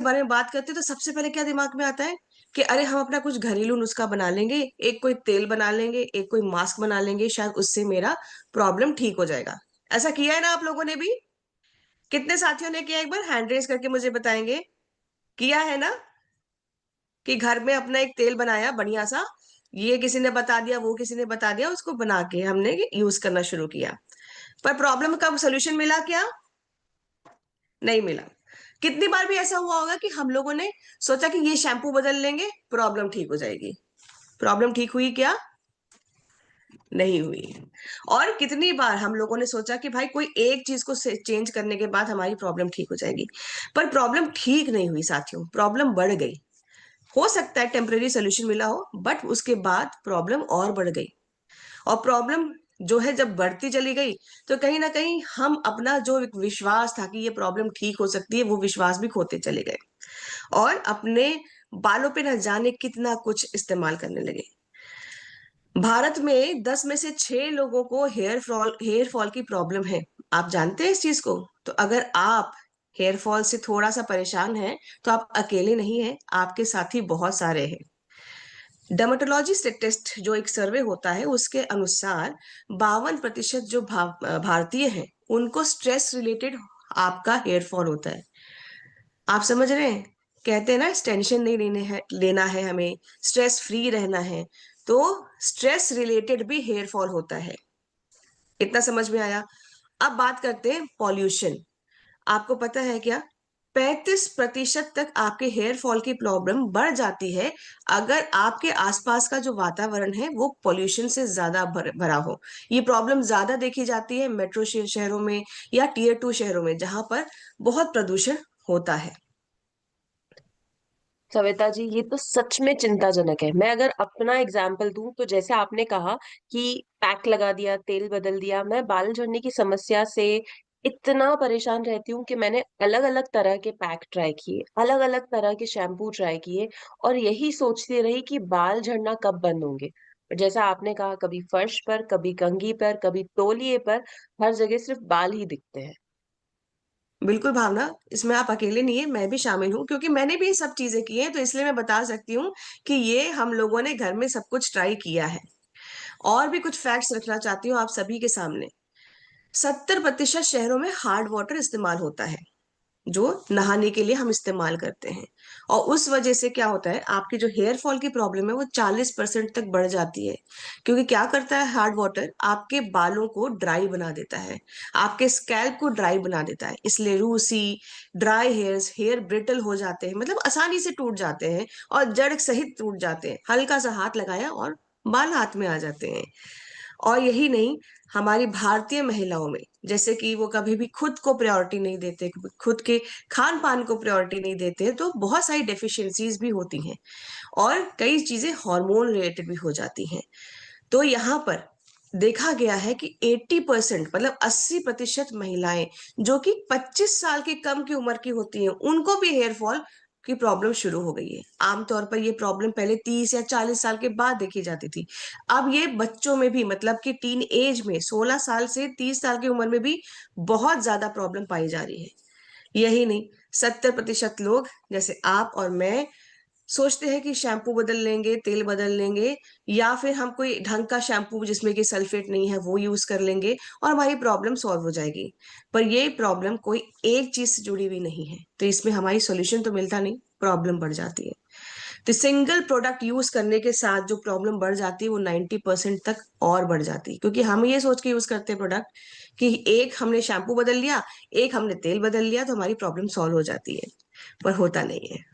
बारे में बात करते हैं तो सबसे पहले क्या दिमाग में आता है कि अरे हम अपना कुछ घरेलू नुस्खा बना लेंगे, एक कोई तेल बना लेंगे, एक कोई मास्क बना लेंगे, शायद उससे मेरा प्रॉब्लम ठीक हो जाएगा। ऐसा किया है ना आप लोगों ने भी? कितने साथियों ने किया, एक बार हैंड रेज करके मुझे बताएंगे। किया है ना? कि घर में अपना एक तेल बनाया बढ़िया सा, ये किसी ने बता दिया, वो किसी ने बता दिया, उसको बना के हमने यूज करना शुरू किया। पर प्रॉब्लम का सोल्यूशन मिला क्या? नहीं मिला। कितनी बार भी ऐसा हुआ होगा कि हम लोगों ने सोचा कि ये शैम्पू बदल लेंगे, प्रॉब्लम ठीक हो जाएगी। प्रॉब्लम ठीक हुई क्या? नहीं हुई। और कितनी बार हम लोगों ने सोचा कि भाई कोई एक चीज को चेंज करने के बाद हमारी प्रॉब्लम ठीक हो जाएगी, पर प्रॉब्लम ठीक नहीं हुई साथियों, प्रॉब्लम बढ़ गई। हो सकता है टेम्परेरी सोल्यूशन मिला हो, बट उसके बाद प्रॉब्लम और बढ़ गई। और प्रॉब्लम जो है जब बढ़ती चली गई, तो कहीं ना कहीं हम अपना जो एक विश्वास था कि ये प्रॉब्लम ठीक हो सकती है, वो विश्वास भी खोते चले गए और अपने बालों पे न जाने कितना कुछ इस्तेमाल करने लगे। भारत में 10 में से 6 लोगों को हेयर फॉल की प्रॉब्लम है। आप जानते हैं इस चीज को? तो अगर आप हेयर फॉल से थोड़ा सा परेशान हैं, तो आप अकेले नहीं हैं, आपके साथी बहुत सारे हैं। डर्मेटोलॉजी से टेस्ट जो एक सर्वे होता है, उसके अनुसार 52% जो भारतीय हैं, उनको स्ट्रेस रिलेटेड आपका हेयर फॉल होता है। आप समझ रहे हैं? कहते हैं ना, टेंशन नहीं लेना है हमें, स्ट्रेस फ्री रहना है। तो स्ट्रेस रिलेटेड भी हेयर फॉल होता है। इतना समझ में आया? अब बात करते हैं पॉल्यूशन। आपको पता है क्या? 35% तक आपके हेयर फॉल की प्रॉब्लम बढ़ जाती है अगर आपके आसपास का जो वातावरण है वो पॉल्यूशन से ज्यादा भरा हो। ये प्रॉब्लम ज्यादा देखी जाती है मेट्रो शहरों में या टियर 2 शहरों में, जहां पर बहुत प्रदूषण होता है। सविता जी, ये तो सच में चिंताजनक है। मैं अगर अपना एग्जाम्पल दूं तो जैसे आपने कहा कि पैक लगा दिया, तेल बदल दिया, मैं बाल झड़ने की समस्या से इतना परेशान रहती हूँ कि मैंने अलग अलग तरह के पैक ट्राई किए, अलग अलग तरह के शैम्पू ट्राई किए, और यही सोचती रही कि बाल झड़ना कब बंद होंगे। पर जैसा आपने कहा, कभी फर्श पर, कभी कंघी पर, कभी तौलिए पर, हर जगह सिर्फ बाल ही दिखते हैं। बिल्कुल भावना, इसमें आप अकेले नहीं है, मैं भी शामिल हूँ, क्योंकि मैंने भी ये सब चीजें की हैं, तो इसलिए मैं बता सकती हूँ कि ये हम लोगों ने घर में सब कुछ ट्राई किया है। और भी कुछ फैक्ट्स रखना चाहती हूँ आप सभी के सामने। 70% शहरों में हार्ड वाटर इस्तेमाल होता है, जो नहाने के लिए हम इस्तेमाल करते हैं। और उस वजह से क्या होता है, आपकी जो हेयर फॉल की प्रॉब्लम है वो 40% तक बढ़ जाती है। क्योंकि क्या करता है हार्ड वाटर, आपके बालों को ड्राई बना देता है, आपके स्कैल्प को ड्राई बना देता है, इसलिए रूसी, ड्राई हेयर्स, हेयर ब्रिटल हो जाते हैं, मतलब आसानी से टूट जाते हैं और जड़ सहित टूट जाते हैं। हल्का सा हाथ लगाया और बाल हाथ में आ जाते हैं। और यही नहीं, हमारी भारतीय महिलाओं में जैसे कि वो कभी भी खुद को प्रायोरिटी नहीं देते, खुद के खान पान को प्रायोरिटी नहीं देते, तो बहुत सारी डेफिशिएंसीज भी होती हैं और कई चीजें हार्मोन रिलेटेड भी हो जाती हैं। तो यहाँ पर देखा गया है कि 80%, मतलब 80% महिलाएं जो कि 25 साल की कम की उम्र की होती हैं, उनको भी हेयर फॉल की प्रॉब्लम शुरू हो गई है। आमतौर पर ये प्रॉब्लम पहले 30 या 40 साल के बाद देखी जाती थी। अब ये बच्चों में भी, मतलब कि टीन एज में 16 साल से 30 साल की उम्र में भी बहुत ज्यादा प्रॉब्लम पाई जा रही है। यही नहीं, 70% लोग जैसे आप और मैं सोचते हैं कि शैम्पू बदल लेंगे, तेल बदल लेंगे, या फिर हम कोई ढंग का शैम्पू जिसमें कि सल्फेट नहीं है वो यूज कर लेंगे और हमारी प्रॉब्लम सॉल्व हो जाएगी। पर ये प्रॉब्लम कोई एक चीज से जुड़ी हुई नहीं है, तो इसमें हमारी सॉल्यूशन तो मिलता नहीं, प्रॉब्लम बढ़ जाती है। तो सिंगल प्रोडक्ट यूज करने के साथ जो प्रॉब्लम बढ़ जाती है वो 90% तक और बढ़ जाती है, क्योंकि हम ये सोच के यूज करते हैं प्रोडक्ट कि एक हमने शैम्पू बदल लिया, एक हमने तेल बदल लिया, तो हमारी प्रॉब्लम सॉल्व हो जाती है। पर होता नहीं है।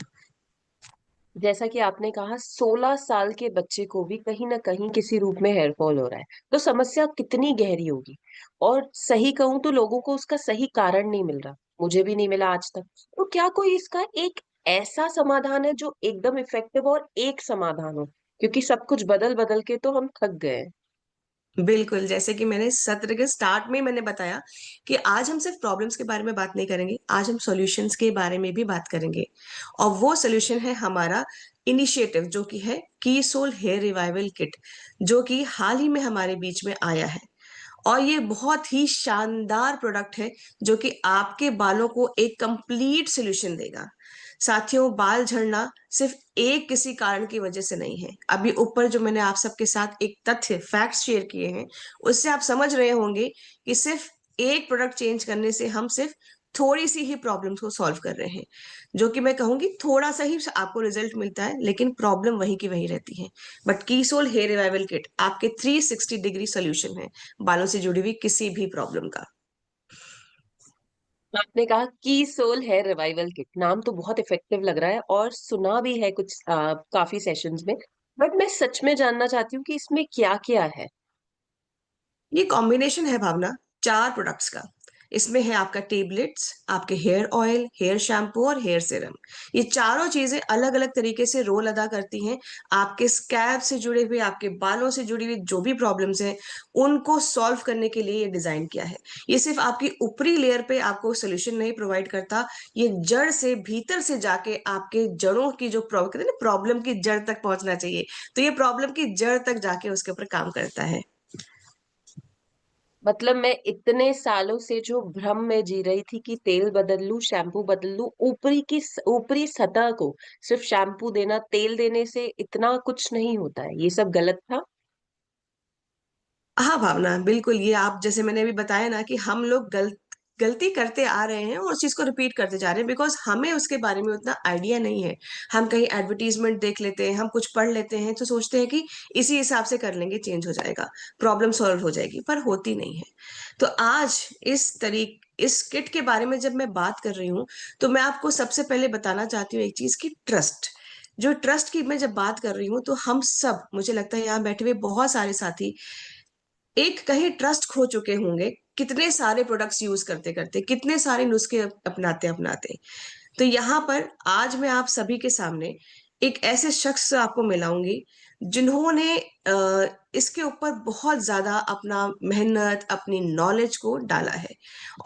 जैसा कि आपने कहा, 16 साल के बच्चे को भी कहीं ना कहीं किसी रूप में हेयर फॉल हो रहा है, तो समस्या कितनी गहरी होगी। और सही कहूं तो लोगों को उसका सही कारण नहीं मिल रहा, मुझे भी नहीं मिला आज तक। तो क्या कोई इसका एक ऐसा समाधान है जो एकदम इफेक्टिव और एक समाधान हो? क्योंकि सब कुछ बदल बदल के तो हम थक गए हैं। बिल्कुल, जैसे कि मैंने सत्र के स्टार्ट में मैंने बताया कि आज हम सिर्फ प्रॉब्लम्स के बारे में बात नहीं करेंगे, आज हम सॉल्यूशंस के बारे में भी बात करेंगे। और वो सॉल्यूशन है हमारा इनिशिएटिव, जो कि है की सोल हेयर रिवाइवल किट, जो कि हाल ही में हमारे बीच में आया है। और ये बहुत ही शानदार प्रोडक्ट है, जो कि आपके बालों को एक कंप्लीट सोल्यूशन देगा। साथियों, बाल झड़ना सिर्फ एक किसी कारण की वजह से नहीं है। अभी ऊपर जो मैंने आप सबके साथ एक तथ्य फैक्ट्स शेयर किए हैं, उससे आप समझ रहे होंगे कि सिर्फ एक प्रोडक्ट चेंज करने से हम सिर्फ थोड़ी सी ही प्रॉब्लम्स को सॉल्व कर रहे हैं, जो कि मैं कहूंगी थोड़ा सा ही आपको रिजल्ट मिलता है, लेकिन प्रॉब्लम वही की वही रहती है। बट कीसोल हेयर रिवाइवल किट आपके 360 डिग्री सोल्यूशन है बालों से जुड़ी हुई किसी भी प्रॉब्लम का। आपने कहा की सोल हेयर रिवाइवल किट, नाम तो बहुत इफेक्टिव लग रहा है और सुना भी है कुछ काफी सेशंस में। बट मैं सच में जानना चाहती हूँ कि इसमें क्या क्या है। ये कॉम्बिनेशन है भावना, 4 प्रोडक्ट्स का। इसमें है आपका टेबलेट्स, आपके हेयर ऑयल, हेयर शैम्पू और हेयर सीरम। ये चारों चीजें अलग अलग तरीके से रोल अदा करती हैं आपके स्कैल्प से जुड़े हुए, आपके बालों से जुड़ी हुई जो भी प्रॉब्लम्स हैं उनको सॉल्व करने के लिए ये डिजाइन किया है। ये सिर्फ आपकी ऊपरी लेयर पे आपको सोल्यूशन नहीं प्रोवाइड करता, ये जड़ से भीतर से जाके आपके जड़ों की जो प्रॉब्लम, कहते हैं ना प्रॉब्लम की जड़ तक पहुंचना चाहिए, तो ये प्रॉब्लम की जड़ तक जाके उसके ऊपर काम करता है। मतलब मैं इतने सालों से जो भ्रम में जी रही थी कि तेल बदल लूं, शैम्पू बदल लूं, ऊपरी सतह को सिर्फ शैम्पू देना, तेल देने से इतना कुछ नहीं होता है, ये सब गलत था। हाँ भावना, बिल्कुल। ये आप जैसे मैंने अभी बताया ना कि हम लोग गलती करते आ रहे हैं और उस चीज को रिपीट करते जा रहे हैं, बिकॉज हमें उसके बारे में उतना आइडिया नहीं है। हम कहीं एडवर्टीजमेंट देख लेते हैं, हम कुछ पढ़ लेते हैं, तो सोचते हैं कि इसी हिसाब से कर लेंगे चेंज हो जाएगा, प्रॉब्लम सॉल्व हो जाएगी, पर होती नहीं है। तो आज इस किट के बारे में जब मैं बात कर रही हूँ, तो मैं आपको सबसे पहले बताना चाहती हूँ एक चीज की, ट्रस्ट। जो ट्रस्ट की मैं जब बात कर रही हूँ, तो हम सब, मुझे लगता है यहाँ बैठे हुए बहुत सारे साथी एक कहीं ट्रस्ट खो चुके होंगे, कितने सारे प्रोडक्ट्स यूज करते करते, कितने सारे नुस्खे अपनाते अपनाते। तो यहाँ पर आज मैं आप सभी के सामने एक ऐसे शख्स से आपको मिलाऊंगी जिन्होंने इसके ऊपर बहुत ज्यादा अपना मेहनत, अपनी नॉलेज को डाला है।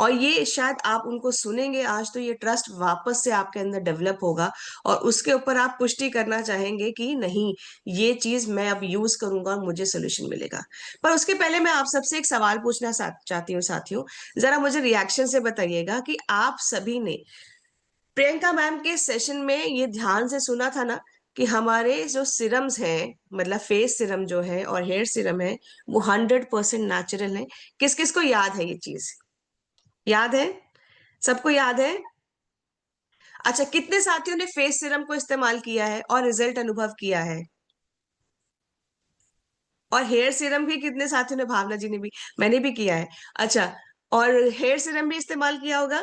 और ये शायद आप उनको सुनेंगे आज तो ये ट्रस्ट वापस से आपके अंदर डेवलप होगा, और उसके ऊपर आप पुष्टि करना चाहेंगे कि नहीं, ये चीज मैं अब यूज करूंगा और मुझे सोल्यूशन मिलेगा। पर उसके पहले मैं आप सबसे एक सवाल पूछना चाहती हूँ साथियों। जरा मुझे रिएक्शन से बताइएगा कि आप सभी ने प्रियंका मैम के सेशन में ये ध्यान से सुना था ना कि हमारे जो सिरम्स हैं, मतलब फेस सिरम जो है और हेयर सिरम है, वो 100% नेचुरल है। किस किस को याद है ये चीज? याद है? सबको याद है? अच्छा, कितने साथियों ने फेस सिरम को इस्तेमाल किया है और रिजल्ट अनुभव किया है? और हेयर सीरम भी कितने साथियों ने? भावना जी ने भी, मैंने भी किया है। अच्छा, और हेयर सीरम भी इस्तेमाल किया होगा,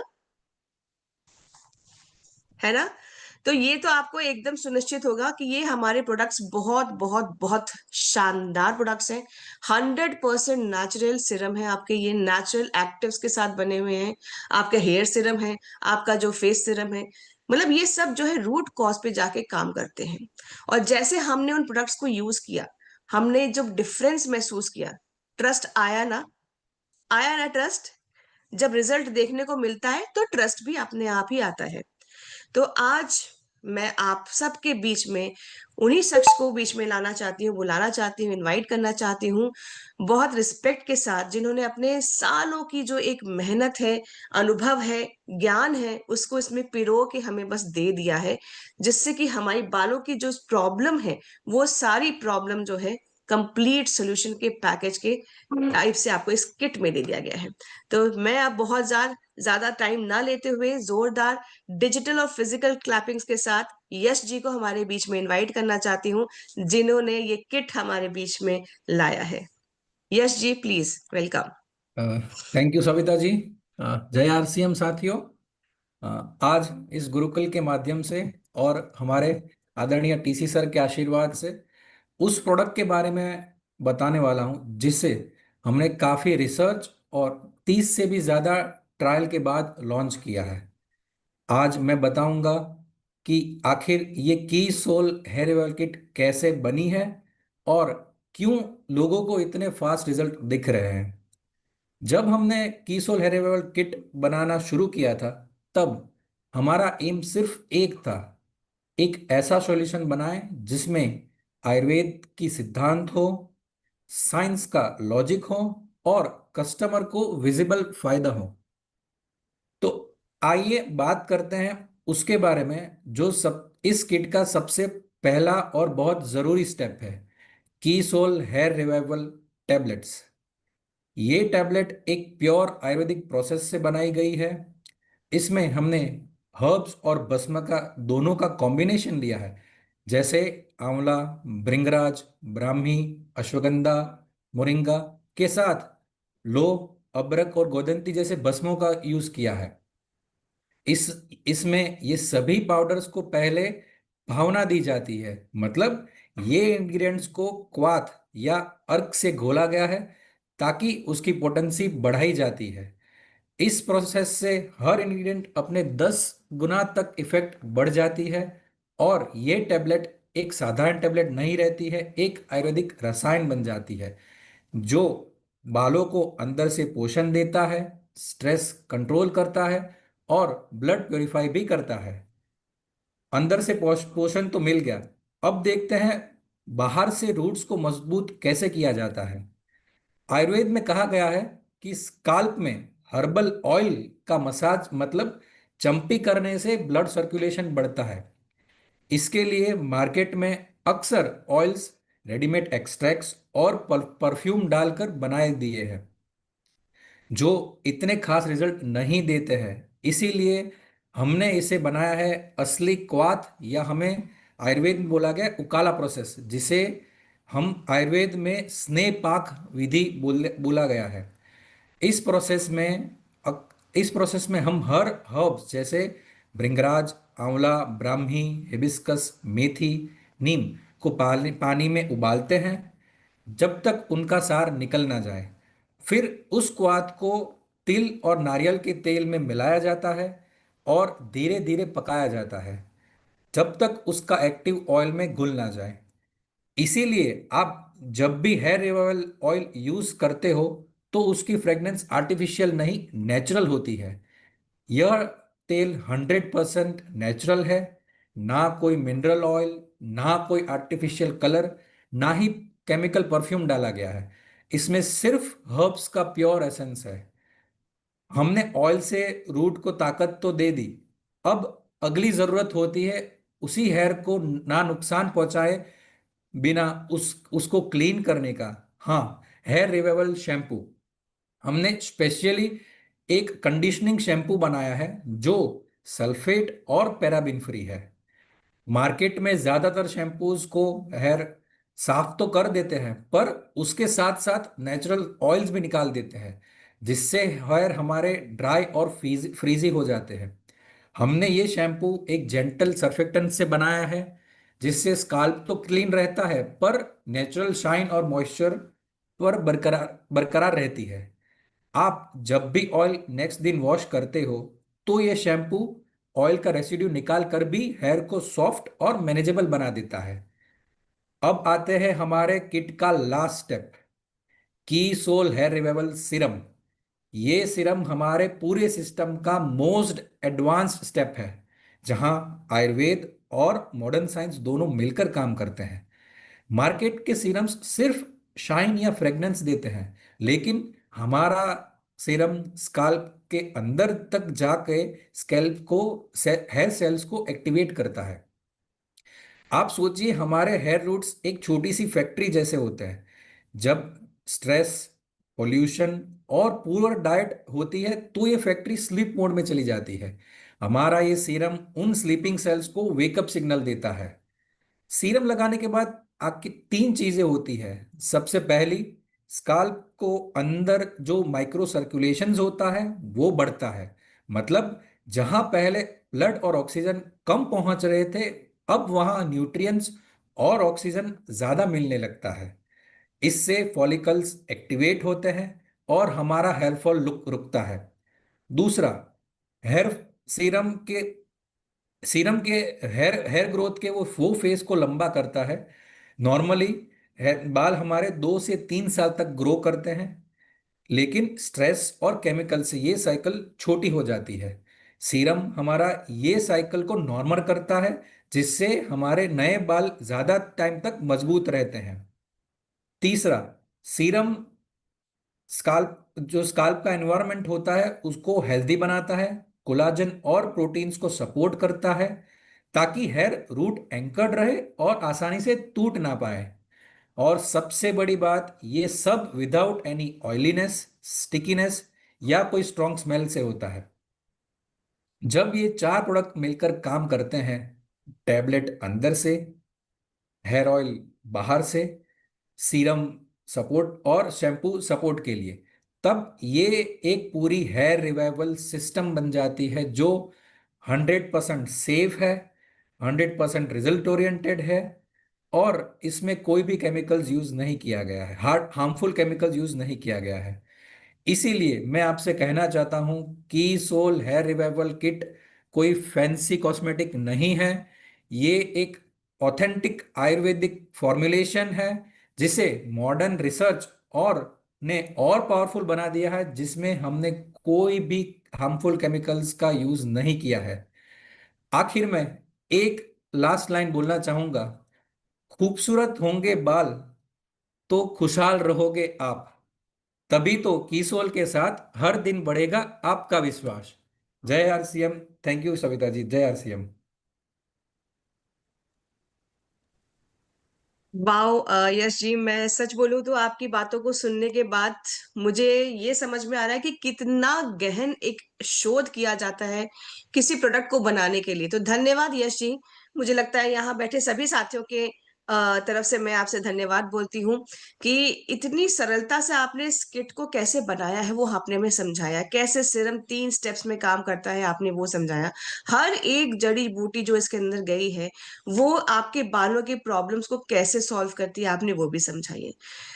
है ना? तो ये तो आपको एकदम सुनिश्चित होगा कि ये हमारे प्रोडक्ट्स बहुत बहुत बहुत शानदार प्रोडक्ट्स हैं। 100% नेचुरल सिरम है आपके, ये नेचुरल एक्टिव्स के साथ बने हुए हैं। आपका हेयर सिरम है, आपका जो फेस सिरम है, मतलब ये सब जो है रूट कॉज पे जाके काम करते हैं। और जैसे हमने उन प्रोडक्ट्स को यूज किया, हमने जब डिफरेंस महसूस किया, ट्रस्ट आया ना? आया ना ट्रस्ट? जब रिजल्ट देखने को मिलता है तो ट्रस्ट भी अपने आप ही आता है। तो आज मैं आप सबके बीच में उन्हीं शख्स को बीच में लाना चाहती हूँ, बुलाना चाहती हूँ, इनवाइट करना चाहती हूँ, बहुत रिस्पेक्ट के साथ, जिन्होंने अपने सालों की जो एक मेहनत है, अनुभव है, ज्ञान है, उसको इसमें पिरो के हमें बस दे दिया है, जिससे कि हमारी बालों की जो प्रॉब्लम है, वो सारी प्रॉब्लम जो है कंप्लीट सोल्यूशन के पैकेज के टाइप से आपको इस किट में दे दिया गया है। तो मैं अब बहुत ज्यादा टाइम ना लेते हुए जोरदार डिजिटल और फिजिकल क्लैपिंग्स के साथ यश जी को हमारे बीच में इनवाइट करना चाहती हूँ, जिन्होंने ये किट हमारे बीच में लाया है। Yash ji, please welcome. Thank you Savita ji. जय आरसीएम साथियों। आज इस गुरुकुल के माध्यम से और हमारे आदरणीय टीसी सर के आशीर्वाद से उस प्रोडक्ट के बारे में बताने वाला हूं जिसे हमने काफ़ी रिसर्च और 30 से भी ज़्यादा ट्रायल के बाद लॉन्च किया है। आज मैं बताऊंगा कि आखिर ये की सोल हेयर ऑयल किट कैसे बनी है और क्यों लोगों को इतने फास्ट रिजल्ट दिख रहे हैं। जब हमने कीसोल हेरेबल किट बनाना शुरू किया था, तब हमारा एम सिर्फ एक था, एक ऐसा सॉल्यूशन बनाएं जिसमें आयुर्वेद की सिद्धांत हो, साइंस का लॉजिक हो और कस्टमर को विजिबल फायदा हो। तो आइए बात करते हैं उसके बारे में, जो सब इस किट का सबसे पहला और बहुत जरूरी स्टेप है, कीसोल हेयर रिवाइवल टैबलेट्स। ये टैबलेट एक प्योर आयुर्वेदिक प्रोसेस से बनाई गई है। इसमें हमने हर्ब्स और भस्म का दोनों का कॉम्बिनेशन लिया है, जैसे आंवला, भृंगराज, ब्राह्मी, अश्वगंधा, मोरिंगा के साथ लौंग, अदरक और गोदंती जैसे भस्मों का यूज किया है। इस इसमें ये सभी पाउडर्स को पहले भावना दी जाती है, मतलब ये इंग्रेडिएंट्स को क्वाथ या अर्क से घोला गया है ताकि उसकी पोटेंसी बढ़ाई जाती है। इस प्रोसेस से हर इंग्रेडिएंट अपने 10 गुना तक इफेक्ट बढ़ जाती है, और ये टैबलेट एक साधारण टैबलेट नहीं रहती है, एक आयुर्वेदिक रसायन बन जाती है जो बालों को अंदर से पोषण देता है, स्ट्रेस कंट्रोल करता है और ब्लड प्योरीफाई भी करता है। अंदर से पोषण तो मिल गया, अब देखते हैं बाहर से रूट्स को मजबूत कैसे किया जाता है। आयुर्वेद में कहा गया है कि स्काल्प में हर्बल ऑयल का मसाज, मतलब चंपी करने से ब्लड सर्कुलेशन बढ़ता है। इसके लिए मार्केट में अक्सर ऑयल्स, रेडीमेड एक्सट्रैक्ट्स और परफ्यूम डालकर बनाए दिए हैं, जो इतने खास रिजल्ट नहीं देते हैं। इसीलिए हमने इसे बनाया है असली क्वाथ, या हमें आयुर्वेद में बोला गया उकाला प्रोसेस, जिसे हम आयुर्वेद में स्नेह पाक विधि बोला गया है। इस प्रोसेस में इस प्रोसेस में हम हर हर्ब्स जैसे भृंगराज, आंवला, ब्राह्मी, हिबिस्कस, मेथी, नीम को पानी में उबालते हैं जब तक उनका सार निकल ना जाए। फिर उस क्वाथ को तिल और नारियल के तेल में मिलाया जाता है और धीरे धीरे पकाया जाता है जब तक उसका एक्टिव ऑयल में घुल ना जाए। इसीलिए आप जब भी हेयर रिवाइवल ऑयल यूज करते हो तो उसकी फ्रेग्रेंस आर्टिफिशियल नहीं, नेचुरल होती है। यह तेल 100% नेचुरल है, ना कोई मिनरल ऑयल, ना कोई आर्टिफिशियल कलर, ना ही केमिकल परफ्यूम डाला गया है। इसमें सिर्फ हर्ब्स का प्योर एसेंस है। हमने ऑयल से रूट को ताकत तो दे दी, अब अगली जरूरत होती है उसी हेयर को ना नुकसान पहुंचाए बिना उसको क्लीन करने का। हाँ, हेयर रिवाइवल शैम्पू। हमने स्पेशली एक कंडीशनिंग शैम्पू बनाया है जो सल्फेट और पैराबिन फ्री है। मार्केट में ज्यादातर शैम्पूज को हेयर साफ तो कर देते हैं, पर उसके साथ साथ नेचुरल ऑयल्स भी निकाल देते हैं, जिससे हेयर हमारे ड्राई और फ्रीजी हो जाते हैं। हमने ये शैम्पू एक जेंटल सर्फेक्टेंट से बनाया है, जिससे स्काल्प तो क्लीन रहता है पर नेचुरल शाइन और मॉइस्चर पर बरकरार बरकरार रहती है। आप जब भी ऑयल नेक्स्ट दिन वॉश करते हो तो ये शैम्पू ऑयल का रेसिड्यू निकाल कर भी हेयर को सॉफ्ट और मैनेजेबल बना देता है। अब आते हैं हमारे किट का लास्ट स्टेप, की सोल हेयर रिवाइवल सीरम। ये सीरम हमारे पूरे सिस्टम का मोस्ट एडवांस्ड स्टेप है, जहां आयुर्वेद और मॉडर्न साइंस दोनों मिलकर काम करते हैं। मार्केट के सीरम्स सिर्फ शाइन या फ्रेग्रेंस देते हैं, लेकिन हमारा सीरम स्काल्प के अंदर तक जाके स्कैल्प को, हेयर सेल्स को एक्टिवेट करता है। आप सोचिए, हमारे हेयर रूट्स एक छोटी सी फैक्ट्री जैसे होते हैं। जब स्ट्रेस, पोल्यूशन और पुअर डाइट होती है तो ये फैक्ट्री स्लीप मोड में चली जाती है। हमारा ये सीरम उन स्लीपिंग सेल्स को वेकअप सिग्नल देता है। सीरम लगाने के बाद आपकी तीन चीजें होती है। सबसे पहली, स्काल्प को अंदर जो माइक्रो सर्कुलेशंस होता है वो बढ़ता है, मतलब जहां पहले ब्लड और ऑक्सीजन कम पहुंच रहे थे, अब वहां न्यूट्रिएंट्स और ऑक्सीजन ज्यादा मिलने लगता है। इससे फॉलिकल्स एक्टिवेट होते हैं और हमारा हेयर फॉल रुकता है। दूसरा, हेयर सीरम के सीरम के हेयर हेयर ग्रोथ के वो फेस को लंबा करता है। नॉर्मली बाल हमारे 2 से 3 साल तक ग्रो करते हैं, लेकिन स्ट्रेस और केमिकल से ये साइकिल छोटी हो जाती है। सीरम हमारा ये साइकिल को नॉर्मल करता है, जिससे हमारे नए बाल ज्यादा टाइम तक मजबूत रहते हैं। तीसरा, सीरम स्काल्प का एनवायरनमेंट होता है उसको हेल्दी बनाता है कोलाजन और प्रोटीन्स को सपोर्ट करता है ताकि हेयर रूट एंकर्ड रहे और आसानी से टूट ना पाए। और सबसे बड़ी बात, ये सब विदाउट एनी ऑयलीनेस, स्टिकीनेस या कोई स्ट्रॉन्ग स्मेल से होता है। जब ये चार प्रोडक्ट मिलकर काम करते हैं, टैबलेट अंदर से, हेयर ऑयल बाहर से, सीरम सपोर्ट और शैम्पू सपोर्ट के लिए, तब ये एक पूरी हेयर रिवाइवल सिस्टम बन जाती है जो 100% सेफ है, 100% रिजल्ट ओरिएंटेड है, और इसमें कोई भी केमिकल्स यूज नहीं किया गया है, हार्मफुल केमिकल्स यूज नहीं किया गया है। इसीलिए मैं आपसे कहना चाहता हूं कि सोल हेयर रिवाइवल किट कोई फैंसी कॉस्मेटिक नहीं है। ये एक ऑथेंटिक आयुर्वेदिक फॉर्मुलेशन है जिसे मॉडर्न रिसर्च और ने और पावरफुल बना दिया है, जिसमें हमने कोई भी हार्मफुल केमिकल्स का यूज नहीं किया है। आखिर में एक लास्ट लाइन बोलना चाहूंगा, खूबसूरत होंगे बाल तो खुशहाल रहोगे आप, तभी तो कीसोल के साथ हर दिन बढ़ेगा आपका विश्वास। जय RCM. Thank you Savita ji, जय आरसीएम। वाओ, यश जी, मैं सच बोलूं तो आपकी बातों को सुनने के बाद मुझे ये समझ में आ रहा है कि कितना गहन एक शोध किया जाता है किसी प्रोडक्ट को बनाने के लिए। तो धन्यवाद यश जी। मुझे लगता है यहाँ बैठे सभी साथियों के तरफ से मैं आपसे धन्यवाद बोलती हूँ कि इतनी सरलता से आपने इस किट को कैसे बनाया है वो आपने में समझाया, कैसे सीरम 3 स्टेप्स में काम करता है आपने वो समझाया, हर एक जड़ी बूटी जो इसके अंदर गई है वो आपके बालों की प्रॉब्लम्स को कैसे सॉल्व करती है आपने वो भी समझाई है।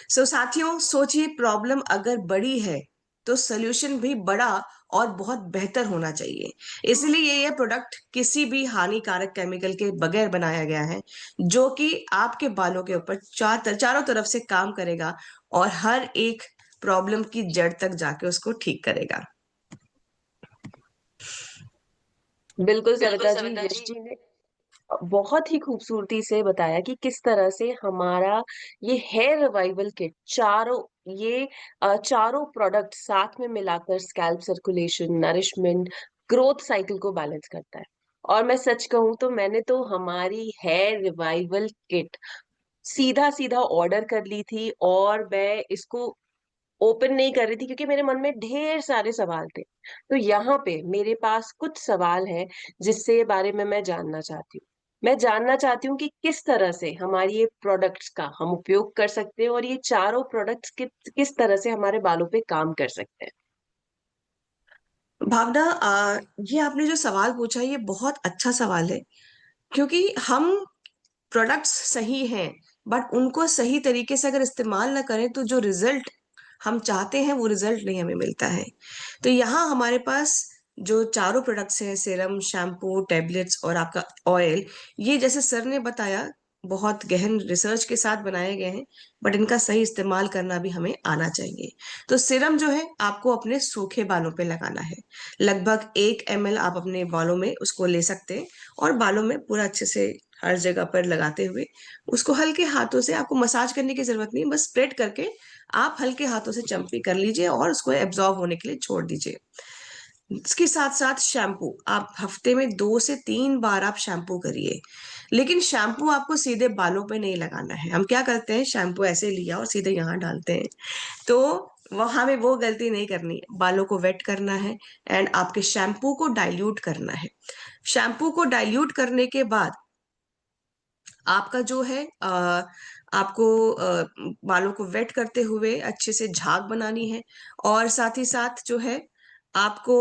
सो साथियों, सोचिए, प्रॉब्लम अगर बड़ी है तो सोल्यूशन भी बड़ा और बहुत बेहतर होना चाहिए। इसलिए ये प्रोडक्ट किसी भी हानिकारक केमिकल के बगैर बनाया गया है, जो कि आपके बालों के ऊपर चारों तरफ से काम करेगा और हर एक प्रॉब्लम की जड़ तक जाके उसको ठीक करेगा। बिल्कुल बिल्कुल सविता जी, सविता यश जी। जी ने बहुत ही खूबसूरती से बताया कि किस तरह से हमारा ये हेयर रिवाइवल किट चारों प्रोडक्ट साथ में मिलाकर scalp circulation, nourishment, growth cycle को बैलेंस करता है। और मैं सच कहूं तो मैंने तो हमारी हेयर रिवाइवल किट सीधा सीधा ऑर्डर कर ली थी, और मैं इसको ओपन नहीं कर रही थी क्योंकि मेरे मन में ढेर सारे सवाल थे। तो यहाँ पे मेरे पास कुछ सवाल हैं जिससे बारे में मैं जानना चाहती हूँ। मैं जानना चाहती हूँ कि किस तरह से हमारी ये प्रोडक्ट्स का हम उपयोग कर सकते हैं, और ये चारों प्रोडक्ट्स किस तरह से हमारे बालों पे काम कर सकते हैं। भावना, ये आपने जो सवाल पूछा ये बहुत अच्छा सवाल है, क्योंकि हम प्रोडक्ट्स सही हैं बट उनको सही तरीके से अगर इस्तेमाल ना करें तो जो रिजल्ट हम चाहते हैं वो रिजल्ट नहीं हमें मिलता है। तो यहाँ हमारे पास जो चारों प्रोडक्ट्स हैं, सीरम, शैम्पू, टैबलेट्स और आपका ऑयल, ये जैसे सर ने बताया बहुत गहन रिसर्च के साथ बनाए गए हैं, बट इनका सही इस्तेमाल करना भी हमें आना चाहिए। तो सीरम जो है आपको अपने सूखे बालों पे लगाना है। लगभग 1 ml आप अपने बालों में उसको ले सकते हैं और बालों में पूरा अच्छे से हर जगह पर लगाते हुए उसको हल्के हाथों से, आपको मसाज करने की जरूरत नहीं, बस स्प्रेड करके आप हल्के हाथों से चम्पी कर लीजिए और उसको एब्जॉर्ब होने के लिए छोड़ दीजिए। इसके साथ साथ शैम्पू, आप हफ्ते में 2 से 3 बार आप शैम्पू करिए, लेकिन शैम्पू आपको सीधे बालों पे नहीं लगाना है। हम क्या करते हैं, शैम्पू ऐसे लिया और सीधे यहाँ डालते हैं, तो वहां में वो गलती नहीं करनी है। बालों को वेट करना है एंड आपके शैम्पू को डाइल्यूट करना है। शैम्पू को डाइल्यूट करने के बाद आपका जो है आपको बालों को वेट करते हुए अच्छे से झाग बनानी है। और साथ ही साथ जो है आपको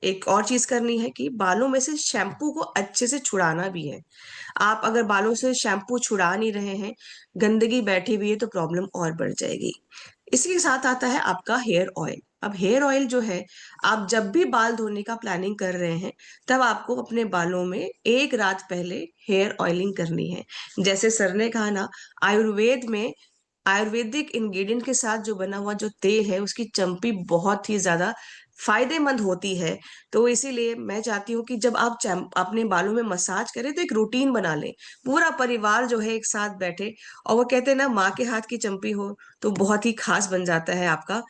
एक और चीज करनी है कि बालों में से शैम्पू को अच्छे से छुड़ाना भी है। आप अगर बालों से शैम्पू छुड़ा नहीं रहे हैं, गंदगी बैठी हुई है, तो प्रॉब्लम और बढ़ जाएगी। इसके साथ आता है आपका हेयर ऑयल। अब हेयर ऑयल जो है, आप जब भी बाल धोने का प्लानिंग कर रहे हैं तब आपको अपने बालों में एक रात पहले हेयर ऑयलिंग करनी है। जैसे सर ने कहा ना, आयुर्वेद में आयुर्वेदिक इंग्रेडिएंट के साथ जो बना हुआ जो तेल है उसकी चंपी बहुत ही ज्यादा फायदेमंद होती है। तो इसीलिए मैं चाहती हूँ कि जब आप अपने बालों में मसाज करें तो एक रूटीन बना लें, पूरा परिवार जो है एक साथ बैठे। और वो कहते हैं ना, माँ के हाथ की चंपी हो तो बहुत ही खास बन जाता है आपका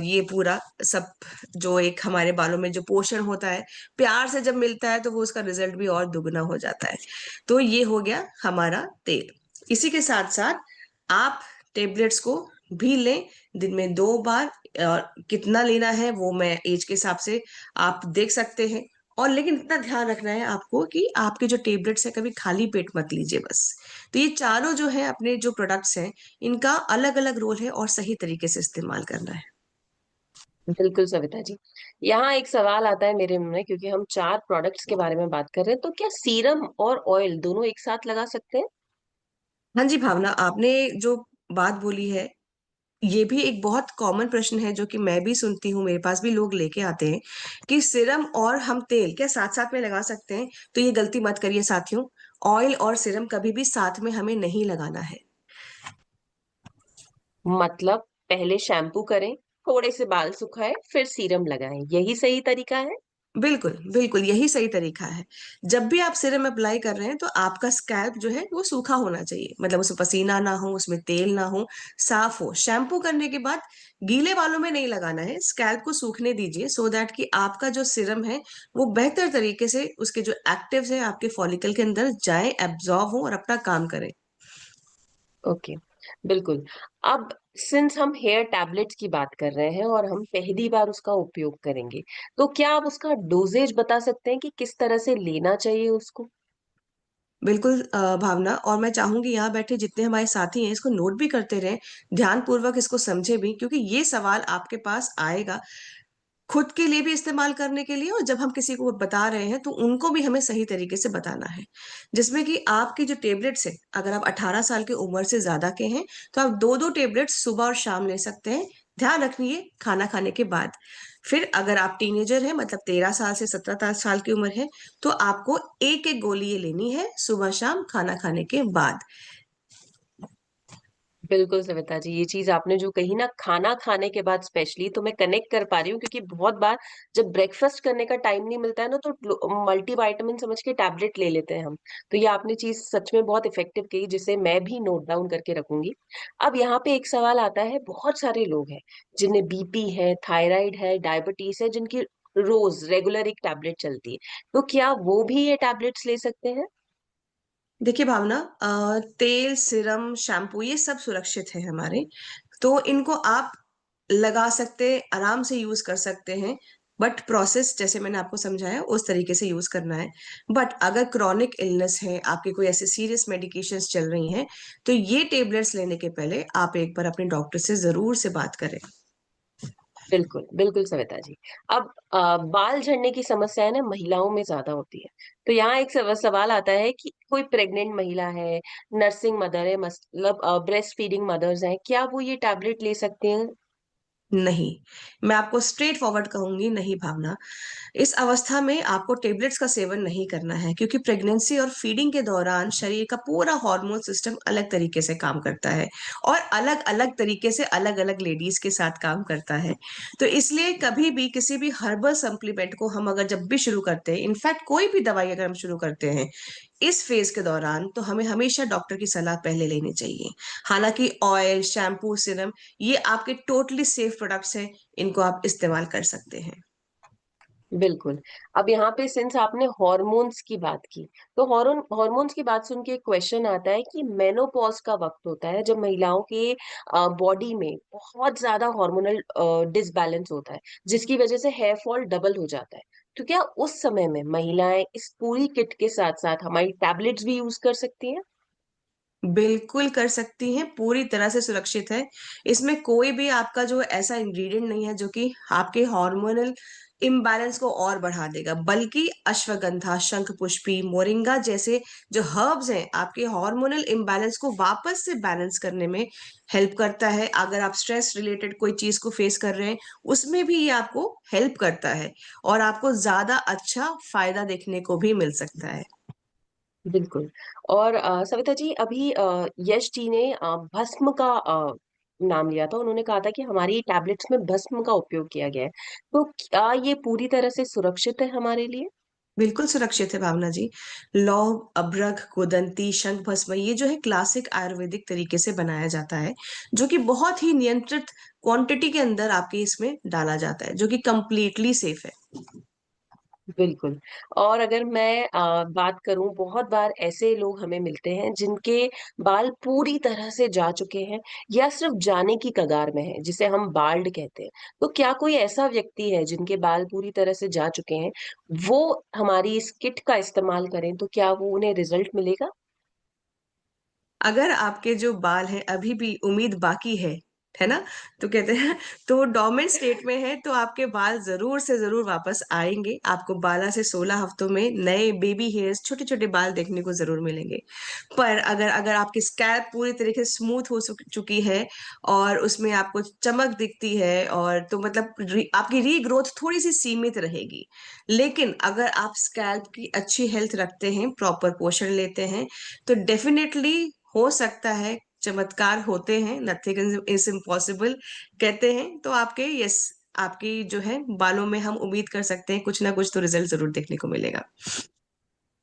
ये पूरा सब, जो एक हमारे बालों में जो पोषण होता है, प्यार से जब मिलता है तो वो उसका रिजल्ट भी और दुगना हो जाता है। तो ये हो गया हमारा तेल। इसी के साथ साथ आप टेबलेट्स को भी लें, दिन में 2 बार। और कितना लेना है वो मैं एज के हिसाब से आप देख सकते हैं। और लेकिन इतना ध्यान रखना है आपको कि आपके जो टेबलेट्स है कभी खाली पेट मत लीजिए बस। तो ये चारों जो है अपने जो प्रोडक्ट्स हैं, इनका अलग अलग रोल है और सही तरीके से इस्तेमाल करना है। बिल्कुल सविता जी, यहाँ एक सवाल आता है मेरे मन में, क्योंकि हम 4 प्रोडक्ट्स के बारे में बात कर रहे हैं, तो क्या सीरम और ऑयल दोनों एक साथ लगा सकते हैं? हाँ जी भावना, आपने जो बात बोली है, ये भी एक बहुत कॉमन प्रश्न है जो कि मैं भी सुनती हूँ, मेरे पास भी लोग लेके आते हैं कि सिरम और हम तेल क्या साथ साथ में लगा सकते हैं। तो ये गलती मत करिए साथियों, ऑयल और सिरम कभी भी साथ में हमें नहीं लगाना है। मतलब पहले शैम्पू करें, थोड़े से बाल सुखाए, फिर सीरम लगाएं, यही सही तरीका है? बिल्कुल बिल्कुल, यही सही तरीका है। जब भी आप सीरम अप्लाई कर रहे हैं तो आपका स्कैल्प जो है वो सूखा होना चाहिए, मतलब उसमें पसीना ना हो, उसमें तेल ना हो, साफ हो। शैम्पू करने के बाद गीले बालों में नहीं लगाना है, स्कैल्प को सूखने दीजिए, सो दैट कि आपका जो सीरम है वो बेहतर तरीके से उसके जो एक्टिव्स है आपके फॉलिकल के अंदर जाए, एब्जॉर्ब हो और अपना काम करें। ओके, बिल्कुल। अब सिंस हम हेयर टैबलेट्स की बात कर रहे हैं और हम पहली बार उसका उपयोग करेंगे, तो क्या आप उसका डोजेज बता सकते हैं कि किस तरह से लेना चाहिए उसको? बिल्कुल भावना, और मैं चाहूंगी यहाँ बैठे जितने हमारे साथी हैं इसको नोट भी करते रहें, ध्यान पूर्वक इसको समझे भी, क्योंकि ये सवाल आपके पास आएगा खुद के लिए भी इस्तेमाल करने के लिए, और जब हम किसी को बता रहे हैं तो उनको भी हमें सही तरीके से बताना है। जिसमें कि आपकी जो टेबलेट्स है, अगर आप 18 साल की उम्र से ज्यादा के हैं तो आप दो दो टेबलेट्स सुबह और शाम ले सकते हैं, ध्यान रखिए खाना खाने के बाद। फिर अगर आप टीनेजर हैं, मतलब 13 साल से 17 साल की उम्र है, तो आपको एक एक गोली ये लेनी है सुबह शाम खाना खाने के बाद। बिल्कुल सविता जी, ये चीज आपने जो कही ना, खाना खाने के बाद स्पेशली, तो मैं कनेक्ट कर पा रही हूँ, क्योंकि बहुत बार जब ब्रेकफास्ट करने का टाइम नहीं मिलता है ना, तो मल्टीविटामिन समझ के टैबलेट ले लेते हैं हम। तो ये आपने चीज सच में बहुत इफेक्टिव कही, जिसे मैं भी नोट डाउन करके रखूंगी। अब यहाँ पे एक सवाल आता है, बहुत सारे लोग हैं जिन्हें बीपी है, थायराइड है, डायबिटीज है, जिनकी रोज रेगुलर एक टैबलेट चलती है, तो क्या वो भी ये टैबलेट्स ले सकते हैं? देखिए भावना, तेल, सिरम, शैम्पू ये सब सुरक्षित है हमारे, तो इनको आप लगा सकते, आराम से यूज कर सकते हैं। बट प्रोसेस जैसे मैंने आपको समझाया उस तरीके से यूज करना है। बट अगर क्रॉनिक इलनेस है, आपकी कोई ऐसे सीरियस मेडिकेशंस चल रही हैं, तो ये टेबलेट्स लेने के पहले आप एक बार अपने डॉक्टर से जरूर से बात करें। बिल्कुल बिल्कुल सविता जी। अब बाल झड़ने की समस्या है ना, महिलाओं में ज्यादा होती है। तो यहाँ एक सवाल आता है कि कोई प्रेग्नेंट महिला है, नर्सिंग मदर है, मतलब ब्रेस्ट फीडिंग मदर्स हैं, क्या वो ये टैबलेट ले सकते हैं? नहीं, मैं आपको स्ट्रेट फॉरवर्ड कहूंगी, नहीं भावना। इस अवस्था में आपको टेबलेट्स का सेवन नहीं करना है, क्योंकि प्रेगनेंसी और फीडिंग के दौरान शरीर का पूरा हार्मोन सिस्टम अलग तरीके से काम करता है, और अलग अलग तरीके से अलग अलग लेडीज के साथ काम करता है। तो इसलिए कभी भी किसी भी हर्बल सप्लीमेंट को हम अगर जब भी शुरू करते हैं, इनफैक्ट कोई भी दवाई अगर हम शुरू करते हैं इस फेज के दौरान, तो हमें हमेशा डॉक्टर की सलाह पहले लेनी चाहिए। हालांकि ऑयल, शैम्पू, सिरम ये आपके टोटली सेफ प्रोडक्ट्स हैं, इनको आप इस्तेमाल कर सकते हैं। बिल्कुल। अब यहाँ पे सिंस आपने हॉर्मोन्स की बात की, तो हॉर्मोन्स की बात सुन के एक क्वेश्चन आता है कि मेनोपॉज का वक्त होता है जब महिलाओं के बॉडी में बहुत ज्यादा हार्मोनल डिसबैलेंस होता है, जिसकी वजह से हेयर फॉल डबल हो जाता है। तो क्या उस समय में महिलाएं इस पूरी किट के साथ साथ हमारी टैबलेट्स भी यूज कर सकती हैं? बिल्कुल कर सकती हैं, पूरी तरह से सुरक्षित है। इसमें कोई भी आपका जो ऐसा इंग्रेडिएंट नहीं है जो कि आपके हार्मोनल इम्बैलेंस को और बढ़ा देगा, बल्कि अश्वगंधा, शंखपुष्पी, मोरिंगा जैसे जो हर्ब्स हैं आपके हार्मोनल इम्बैलेंस को वापस से बैलेंस करने में हेल्प करता है। अगर आप स्ट्रेस रिलेटेड कोई चीज को फेस कर रहे हैं, उसमें भी ये आपको हेल्प करता है, और आपको ज्यादा अच्छा फायदा देखने को भी मिल सकता है। बिल्कुल। और सविता जी, अभी यश जी ने भस्म का नाम लिया था, उन्होंने कहा था कि हमारी टैबलेट्स में भस्म का उपयोग किया गया है। तो क्या ये पूरी तरह से सुरक्षित है हमारे लिए? बिल्कुल सुरक्षित है भावना जी। लौंग, अभ्रक, गुदंती, शंख भस्म, ये जो है क्लासिक आयुर्वेदिक तरीके से बनाया जाता है, जो कि बहुत ही नियंत्रित क्वांटिटी के अंदर आपके इसमें डाला जाता है, जो कि कंप्लीटली सेफ है। बिल्कुल। और अगर मैं बात करूँ, बहुत बार ऐसे लोग हमें मिलते हैं जिनके बाल पूरी तरह से जा चुके हैं या सिर्फ़ जाने की कगार में हैं, जिसे हम बाल्ड कहते हैं। तो क्या कोई ऐसा व्यक्ति है जिनके बाल पूरी तरह से जा चुके हैं, वो हमारी इस किट का इस्तेमाल करें तो क्या वो उन्हें रिज़ल्ट मिलेगा? अगर आपके जो बाल हैं अभी भी उम्मीद बाकी है ना? तो कहते हैं तो डोर्मेंट स्टेट में है तो आपके बाल ज़रूर से ज़रूर वापस आएँगे। आपको 12 से 16 हफ्तों में नए बेबी हेयर्स, छोटे-छोटे बाल देखने को ज़रूर मिलेंगे। पर अगर अगर आपकी स्कैल्प पूरी तरीके से स्मूथ हो चुकी है और उसमें आपको चमक दिखती है और तो मतलब आपकी रीग्रोथ थोड़ी-सी सीमित रहेगी। लेकिन अगर आप स्कैल्प की अच्छी हेल्थ रखते हैं, प्रॉपर पोषण लेते हैं, तो डेफ़िनेटली हो सकता है, चमत्कार होते हैं, नथिंग इज़ इम्पॉसिबल कहते हैं, तो आपके यस, आपकी जो है बालों में हम उम्मीद कर सकते हैं कुछ ना कुछ तो रिज़ल्ट ज़रूर देखने को मिलेगा।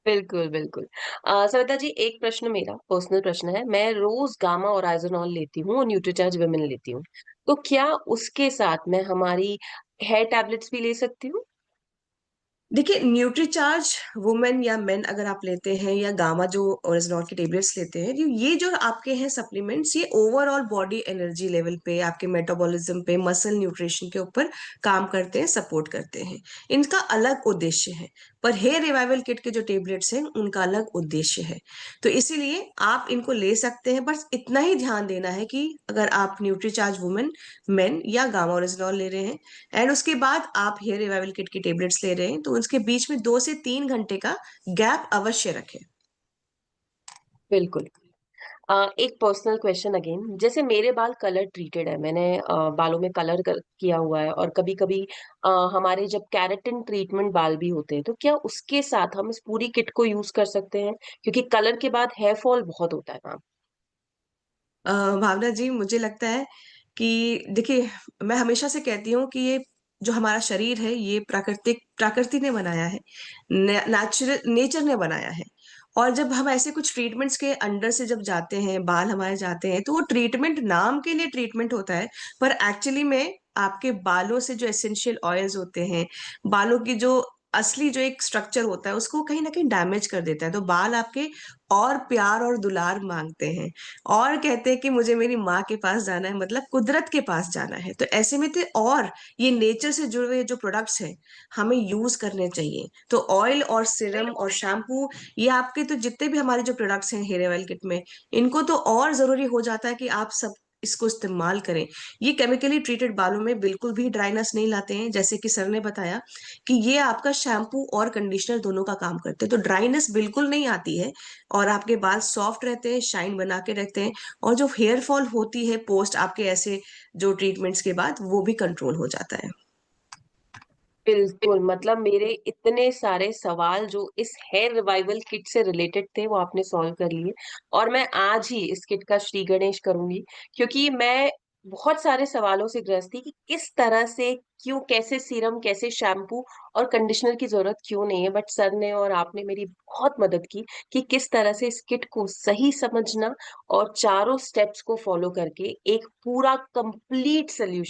बिल्कुल, बिल्कुल। सविता जी, एक प्रश्न मेरा पर्सनल प्रश्न है। मैं रोज़ गामा और आइज़ोनॉल लेती हूँ और न्यूट्रीचार्ज विटामिन लेती हूँ। तो क्या उसके साथ मैं हमारी हेयर टैबलेट्स भी ले सकती हूँ? देखिए, न्यूट्रीचार्ज वुमेन या मेन अगर आप लेते हैं या गामा जो ओरिजिनॉल की टेबलेट्स लेते हैं, ये जो आपके हैं सप्लीमेंट्स, ये ओवरऑल बॉडी एनर्जी लेवल पे, आपके मेटाबॉलिज्म पे, मसल न्यूट्रिशन के ऊपर काम करते हैं, सपोर्ट करते हैं। इनका अलग उद्देश्य है, पर हेयर रिवाइवल किट के जो टेबलेट्स हैं, उनका अलग उद्देश्य है। तो इसीलिए आप इनको ले सकते हैं, बस इतना ही ध्यान देना है कि अगर आप न्यूट्रीचार्ज वुमेन, मेन या गामा ओरिजिनॉल ले रहे हैं एंड उसके बाद आप हेयर रिवाइवल किट की टेबलेट्स ले रहे हैं तो उसके बीच में 2 से 3 घंटे का गैप अवश्य रखें। बिल्कुल। एक पर्सनल क्वेश्चन अगेन, जैसे मेरे बाल कलर ट्रीटेड है, मैंने बालों में कलर किया हुआ है और कभी कभी हमारे जब कैरेटिन ट्रीटमेंट बाल भी होते हैं, तो क्या उसके साथ हम इस पूरी किट को यूज कर सकते हैं? क्योंकि कलर के बाद हेयर फॉल बहुत होता है मैम। भावना जी, मुझे लगता है कि देखिए, मैं हमेशा से कहती हूँ कि ये जो हमारा शरीर है ये प्रकृति ने बनाया है, नेचर ने बनाया है। और जब हम ऐसे कुछ ट्रीटमेंट्स के अंडर से जब जाते हैं, बाल हमारे जाते हैं, तो वो ट्रीटमेंट नाम के लिए ट्रीटमेंट होता है, पर एक्चुअली में आपके बालों से जो एसेंशियल ऑयल्स होते हैं, बालों की जो असली जो एक स्ट्रक्चर होता है, उसको कहीं न कहीं डैमेज कर देता है। तो बाल आपके और प्यार और दुलार माँगते हैं। और कहते हैं कि मुझे मेरी माँ के पास जाना है, मतलब कुदरत के पास जाना है। तो ऐसे में थे और ये नेचर से जुड़े हुए जो प्रोडक्ट्स हैं, हमें यूज़ करने चाहिए। तो ऑयल और सीरम और शैम्पू, ये आपके तो जितने भी हमारे जो प्रोडक्ट्स हैं हेयर ऑयल किट में, इनको तो और ज़रूरी हो जाता है कि आप सब इसको इस्तेमाल करें। ये केमिकली ट्रीटेड बालों में बिल्कुल भी ड्राइनेस नहीं लाते हैं, जैसे कि सर ने बताया कि ये आपका शैम्पू और कंडीशनर दोनों का काम करते हैं। तो ड्राइनेस बिल्कुल नहीं आती है और आपके बाल सॉफ्ट रहते हैं, शाइन बना के रखते हैं और जो हेयर फॉल होती है पोस्ट आपके ऐसे जो ट्रीटमेंट्स के बाद, वो भी कंट्रोल हो जाता है। बिल्कुल, मतलब मेरे इतने सारे सवाल जो इस हेयर रिवाइवल किट से रिलेटेड थे, वो आपने सॉल्व कर लिए। और मैं आज ही इस किट का श्री गणेश करूंगी, क्योंकि मैं बहुत सारे सवालों से ग्रस्त थी कि किस तरह से, क्यों, कैसे सीरम, कैसे शैम्पू और कंडीशनर की जरूरत क्यों नहीं है। बट सर ने और आपने मेरी बहुत मदद की कि किस तरह से इस किट को सही समझना और चारों स्टेप्स को फॉलो करके एक पूरा कंप्लीट सोल्यूशन